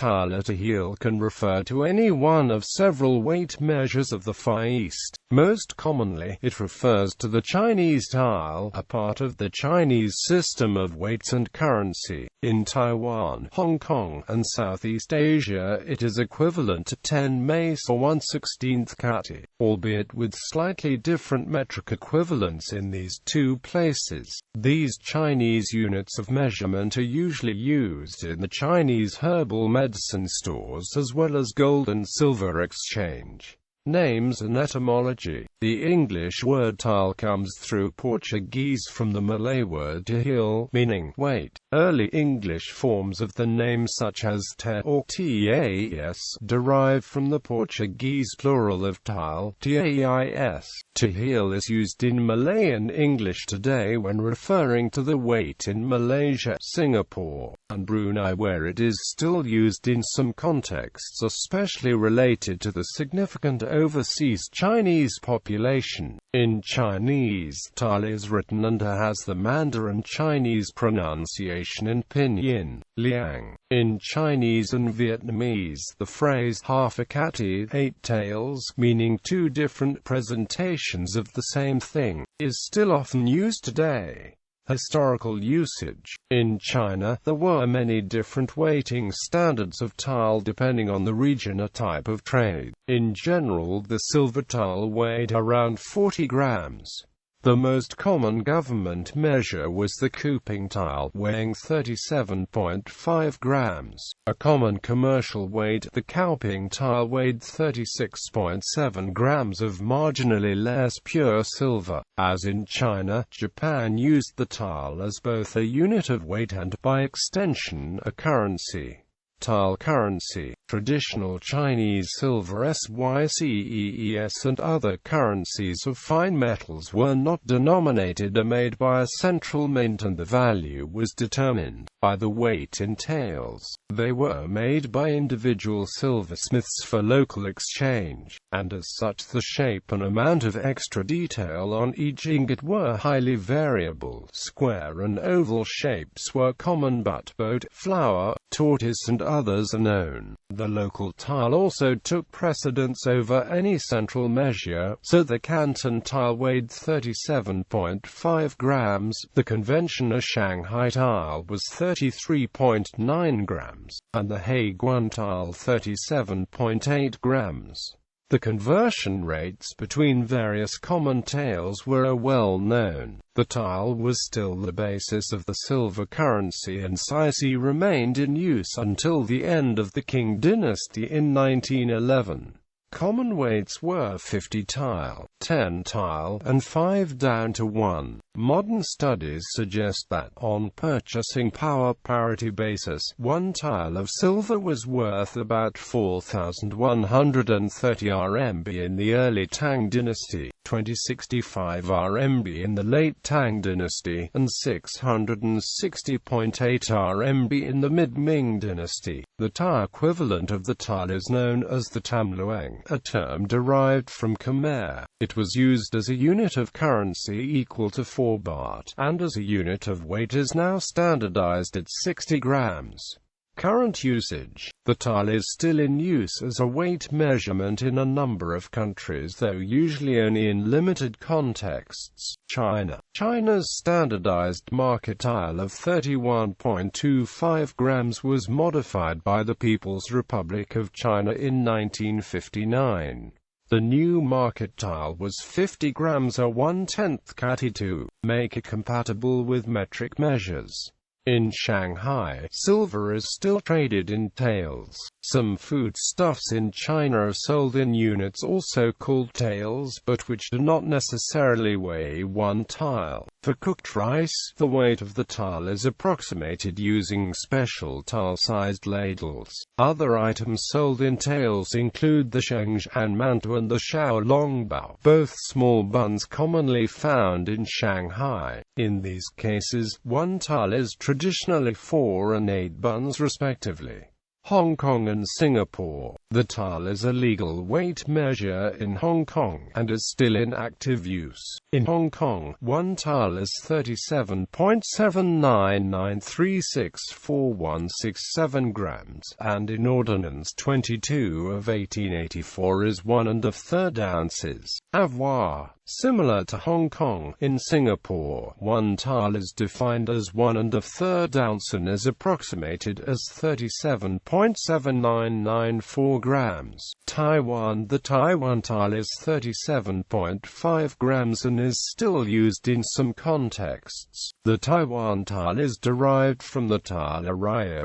tahil or tahil can refer to any one of several weight measures of the Far East. Most commonly, it refers to the Chinese tael, a part of the Chinese system of weights and currency. In Taiwan, Hong Kong, and Southeast Asia, it is equivalent to 10 mace or 1/16 catty, albeit with slightly different metric equivalents in these two places. These Chinese units of measurement are usually used in the Chinese herbal medicine stores as well as gold and silver exchange. Names and etymology. The English word tael comes through Portuguese from the Malay word tahil, meaning weight. Early English forms of the name such as te or tas derive from the Portuguese plural of tael, tais. Tahil is used in Malay and English today when referring to the weight in Malaysia, Singapore, and Brunei, where it is still used in some contexts especially related to the significant overseas Chinese population. In Chinese, tael is written and has the Mandarin Chinese pronunciation in pinyin, liang. In Chinese and Vietnamese, the phrase half a catty, 8 taels, meaning two different presentations of the same thing, is still often used today. Historical usage. In China, there were many different weighting standards of tael depending on the region or type of trade. In general, the silver tael weighed around 40 grams. The most common government measure was the Kuping tael, weighing 37.5 grams. A common commercial weight, the Kaoping tael, weighed 36.7 grams of marginally less pure silver. As in China, Japan used the tael as both a unit of weight and, by extension, a currency. Tael currency. Traditional Chinese silver, SYCEES, and other currencies of fine metals were not denominated or made by a central mint, and the value was determined by the weight in taels. They were made by individual silversmiths for local exchange, and as such the shape and amount of extra detail on each ingot were highly variable. Square and oval shapes were common, but boat, flower, tortoise and others are known. The local tael also took precedence over any central measure, so the Canton tael weighed 37.5 grams, the conventional Shanghai tael was 33.9 grams, and the Haiguan tael 37.8 grams. The conversion rates between various common taels were well known. The tael was still the basis of the silver currency, and syce remained in use until the end of the Qing dynasty in 1911. Common weights were 50 tael, 10 tael, and 5 down to 1. Modern studies suggest that, on purchasing power parity basis, 1 tael of silver was worth about 4,130 RMB in the early Tang dynasty, 2065 RMB in the late Tang dynasty, and 660.8 RMB in the mid-Ming dynasty. The Ta equivalent of the tael is known as the tamluang, a term derived from Khmer. It was used as a unit of currency equal to 4 baht, and as a unit of weight is now standardized at 60 grams. Current usage. The tael is still in use as a weight measurement in a number of countries, though usually only in limited contexts. China. China's standardized market tael of 31.25 grams was modified by the People's Republic of China in 1959. The new market tael was 50 grams or 1/10 catty to make it compatible with metric measures. In Shanghai, silver is still traded in taels. Some foodstuffs in China are sold in units also called taels, but which do not necessarily weigh 1 tael. For cooked rice, the weight of the tael is approximated using special tael-sized ladles. Other items sold in taels include the shengzhan mantou and the xiaolongbao, both small buns commonly found in Shanghai. In these cases, 1 tael is traditionally 4 and 8 buns respectively. Hong Kong and Singapore. The tahil is a legal weight measure in Hong Kong, and is still in active use. In Hong Kong, 1 tahil is 37.799364,167 grams, and in Ordinance 22 of 1884 is 1 1/3 ounces. Avoir. Similar to Hong Kong, in Singapore, 1 tahil is defined as 1 1/3 ounce and is approximated as 37.7994 grams. Taiwan. The Taiwan tahil is 37.5 grams and is still used in some contexts. The Taiwan tahil is derived from the tahil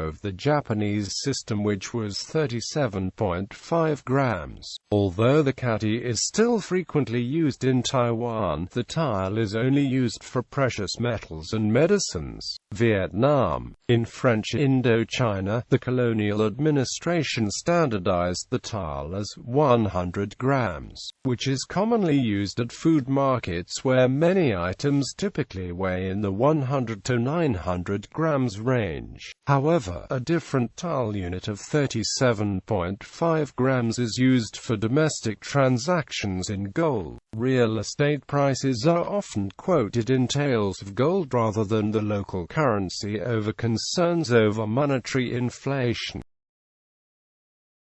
of the Japanese system, which was 37.5 grams. Although the catty is still frequently used in Taiwan, the tahil is only used for precious metals and medicines. Vietnam. In French Indochina, the colonial administration standardized the tahil as 100 grams, which is commonly used at food markets where many items typically weigh in the 100 to 900 grams range. However, a different tahil unit of 37.5 grams is used for domestic transactions in gold. Real estate prices are often quoted in taels of gold rather than the local currency over concerns over monetary inflation.